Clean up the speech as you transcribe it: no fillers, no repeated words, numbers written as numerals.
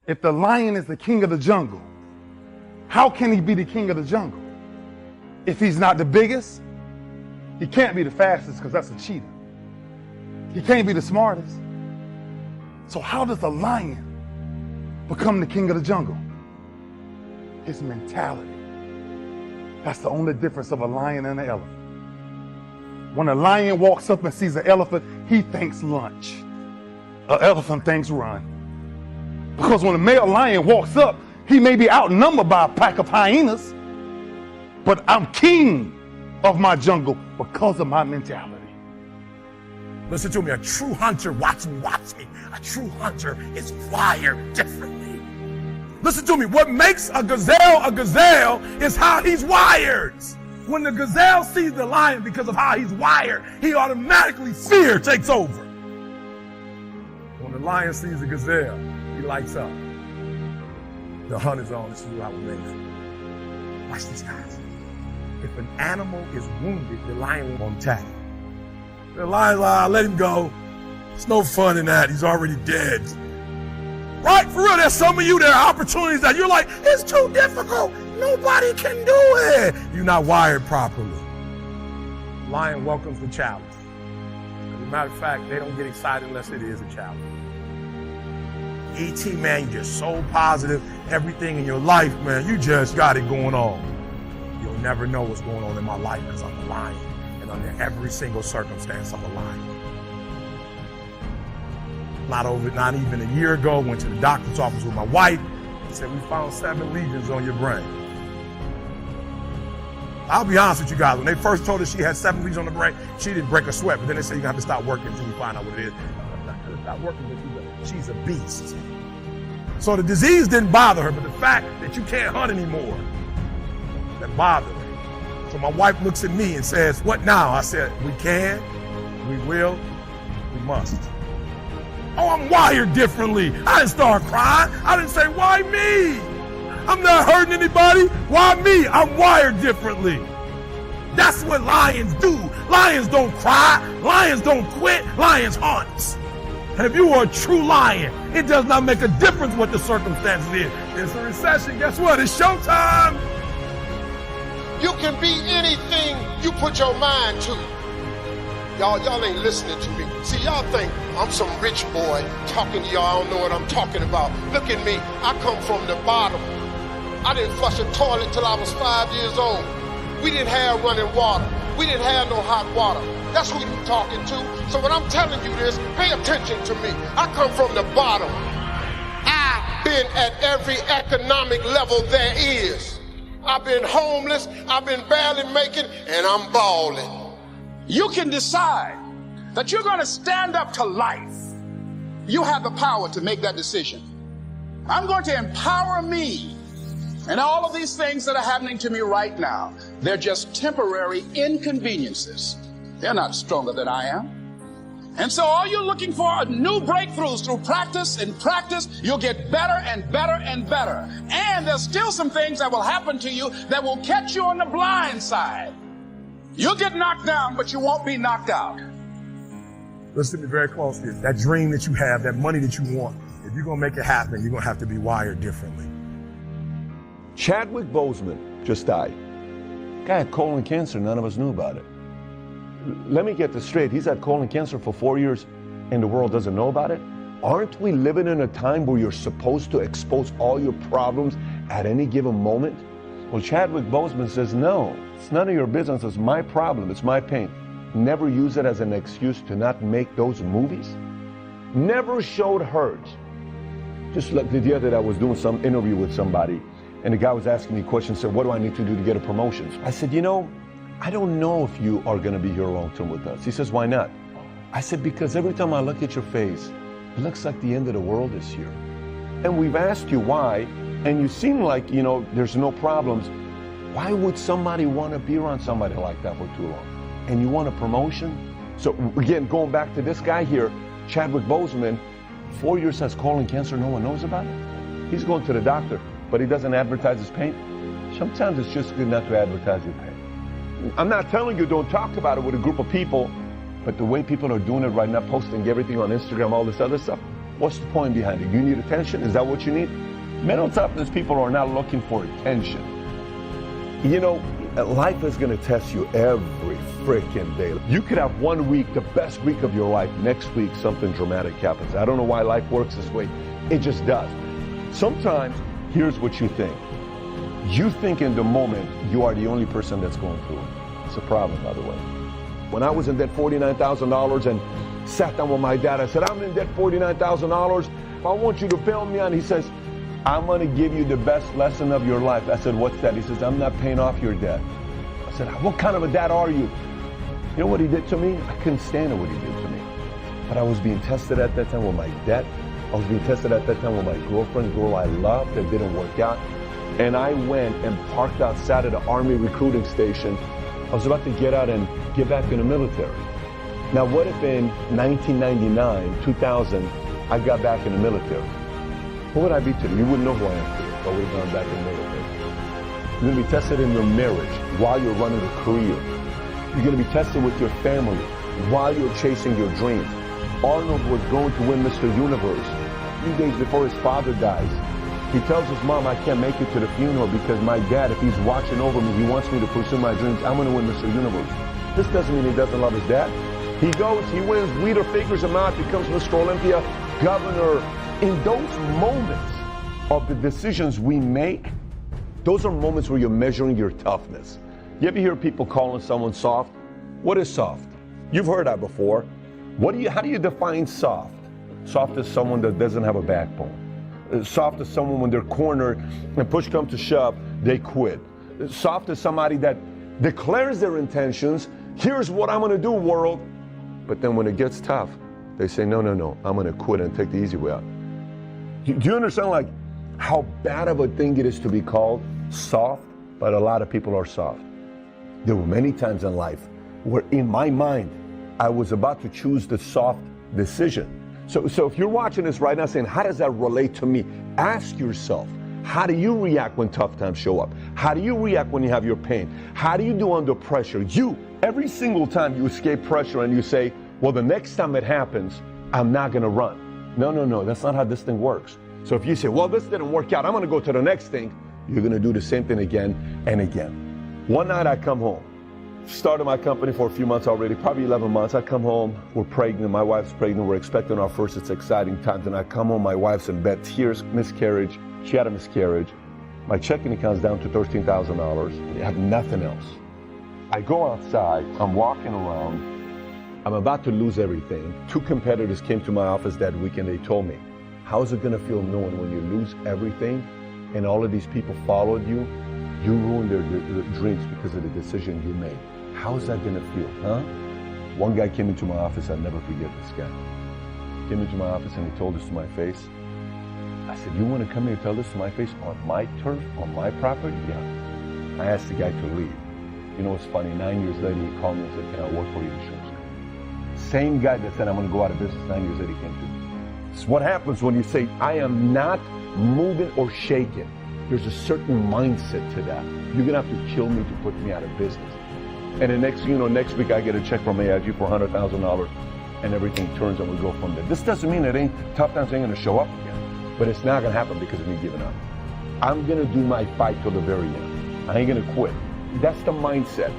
If the lion is the king of the jungle, how can he be the king of the jungle? If he's not the biggest, he can't be the fastest because that's a cheetah. He can't be the smartest. So how does the lion become the king of the jungle? His mentality. That's the only difference of a lion and an elephant. When a lion walks up and sees an elephant, he thinks lunch. An elephant thinks run. Because when a male lion walks up, he may be outnumbered by a pack of hyenas, but I'm king of my jungle because of my mentality. Listen to me, a true hunter, watch me. A true hunter is wired differently. Listen to me, what makes a gazelle is how he's wired. When the gazelle sees the lion because of how he's wired, he automatically, fear takes over. When the lion sees the gazelle, he lights up. The hunt is on, this is how we live. Watch these guys. If an animal is wounded, the lion won't attack. The lion's like, let him go. It's no fun in that, he's already dead. Right, for real, there's some of you, there are opportunities that you're like, it's too difficult, nobody can do it. You're not wired properly. Lion welcomes the challenge. As a matter of fact, they don't get excited unless it is a challenge. E.T., man, you're just so positive, everything in your life, man, you just got it going on. You'll never know what's going on in my life because I'm a lion. And under every single circumstance, I'm a lion. Not even a year ago, went to the doctor's office with my wife. He said, we found 7 lesions on your brain. I'll be honest with you guys, when they first told us she had 7 lesions on the brain, she didn't break a sweat, but then they said you have to stop working until we find out what it is. Stop working, but she's a beast. So the disease didn't bother her, but the fact that you can't hunt anymore, that bothered her. So my wife looks at me and says, what now? I said, we can, we will, we must. Oh, I'm wired differently. I didn't start crying. I didn't say, why me? I'm not hurting anybody. Why me? I'm wired differently. That's what lions do. Lions don't cry. Lions don't quit. Lions hunt. And if you are a true lion, it does not make a difference what the circumstances is. It's a recession. Guess what? It's showtime. You can be anything you put your mind to. Y'all ain't listening to me. See, y'all think I'm some rich boy talking to y'all. I don't know what I'm talking about. Look at me. I come from the bottom. I didn't flush a toilet till I was 5 years old. We didn't have running water. We didn't have no hot water. That's who you talking to. So when I'm telling you this, pay attention to me. I come from the bottom. I've been at every economic level there is. I've been homeless. I've been barely making, and I'm balling. You can decide that you're going to stand up to life. You have the power to make that decision. I'm going to empower me. And all of these things that are happening to me right now, they're just temporary inconveniences. They're not stronger than I am. And so all you're looking for are new breakthroughs through practice and practice. You'll get better and better and better. And there's still some things that will happen to you that will catch you on the blind side. You'll get knocked down, but you won't be knocked out. Listen to me very closely. That dream that you have, that money that you want, if you're going to make it happen, you're going to have to be wired differently. Chadwick Boseman just died. Guy had colon cancer, none of us knew about it. Let me get this straight. He's had colon cancer for 4 years and the world doesn't know about it? Aren't we living in a time where you're supposed to expose all your problems at any given moment? Well, Chadwick Boseman says, no, it's none of your business. It's my problem. It's my pain. Never use it as an excuse to not make those movies. Never showed hurt. Just like the other day, I was doing some interview with somebody, and the guy was asking me questions, said, what do I need to do to get a promotion? I said, you know, I don't know if you are going to be here long-term with us. He says, why not? I said, because every time I look at your face, it looks like the end of the world is here. And we've asked you why, and you seem like, you know, there's no problems. Why would somebody want to be around somebody like that for too long? And you want a promotion? So again, going back to this guy here, Chadwick Boseman, 4 years has colon cancer, no one knows about it. He's going to the doctor, but he doesn't advertise his pain. Sometimes it's just good not to advertise your pain. I'm not telling you don't talk about it with a group of people, but the way people are doing it right now, posting everything on Instagram, all this other stuff, What's the point behind it? You need attention? Is that what you need? Mental toughness people are not looking for attention. You know, life is going to test you every freaking day. You could have 1 week, the best week of your life. Next week, something dramatic happens. I don't know why life works this way. It just does. Sometimes, here's what you think. You think in the moment you are the only person that's going through it. It's a problem, by the way. When I was in debt $49,000 and sat down with my dad, I said, I'm in debt $49,000. I want you to bail me out. He says, I'm going to give you the best lesson of your life. I said, what's that? He says, I'm not paying off your debt. I said, what kind of a dad are you? You know what he did to me? I couldn't stand it what he did to me. But I was being tested at that time with my debt. I was being tested at that time with my girlfriend, girl I loved, that didn't work out. And I went and parked outside of the Army recruiting station. I was about to get out and get back in the military. Now, what if in 1999, 2000, I got back in the military? What would I be today? You wouldn't know who I am today if I would have gone back in the military. You're going to be tested in your marriage while you're running a career. You're going to be tested with your family while you're chasing your dreams. Arnold was going to win Mr. Universe. A few days before his father dies, he tells his mom, I can't make it to the funeral because my dad, if he's watching over me, he wants me to pursue my dreams. I'm going to win Mr. Universe. This doesn't mean he doesn't love his dad. He goes, he wins, Weeder figures him out, becomes Mr. Olympia, governor. In those moments of the decisions we make, those are moments where you're measuring your toughness. You ever hear people calling someone soft? What is soft? You've heard that before. How do you define soft? Soft is someone that doesn't have a backbone. Soft is someone when they're cornered and push comes to shove, they quit. Soft is somebody that declares their intentions. Here's what I'm going to do, world. But then when it gets tough, they say, no, I'm going to quit and take the easy way out. Do you understand like how bad of a thing it is to be called soft? But a lot of people are soft. There were many times in life where in my mind, I was about to choose the soft decision. So if you're watching this right now saying, how does that relate to me? Ask yourself, how do you react when tough times show up? How do you react when you have your pain? How do you do under pressure? Every single time you escape pressure and you say, well, the next time it happens, I'm not going to run. No, that's not how this thing works. So if you say, well, this didn't work out, I'm going to go to the next thing, you're going to do the same thing again and again. One night I come home. Started my company for a few months already, probably 11 months. I come home, we're pregnant, my wife's pregnant, we're expecting our first, it's exciting times. And I come home, my wife's in bed, tears, miscarriage. She had a miscarriage. My checking account's down to $13,000. I have nothing else. I go outside, I'm walking around, I'm about to lose everything. 2 competitors came to my office that weekend, they told me, how's it gonna feel knowing when you lose everything and all of these people followed you, you ruined their dreams because of the decision you made. How's that gonna feel, huh? One guy came into my office, I'll never forget this guy. Came into my office and he told this to my face. I said, you wanna come here and tell this to my face on my turf, on my property? Yeah. I asked the guy to leave. You know what's funny, 9 years later he called me and said, can I work for your insurance company? Same guy that said I'm gonna go out of business, 9 years later he came to me. It's what happens when you say, I am not moving or shaking. There's a certain mindset to that. You're gonna have to kill me to put me out of business. And the next week I get a check from AIG for $100,000 and everything turns and we go from there. This doesn't mean tough times ain't gonna show up again, but it's not gonna happen because of me giving up. I'm gonna do my fight till the very end. I ain't gonna quit. That's the mindset.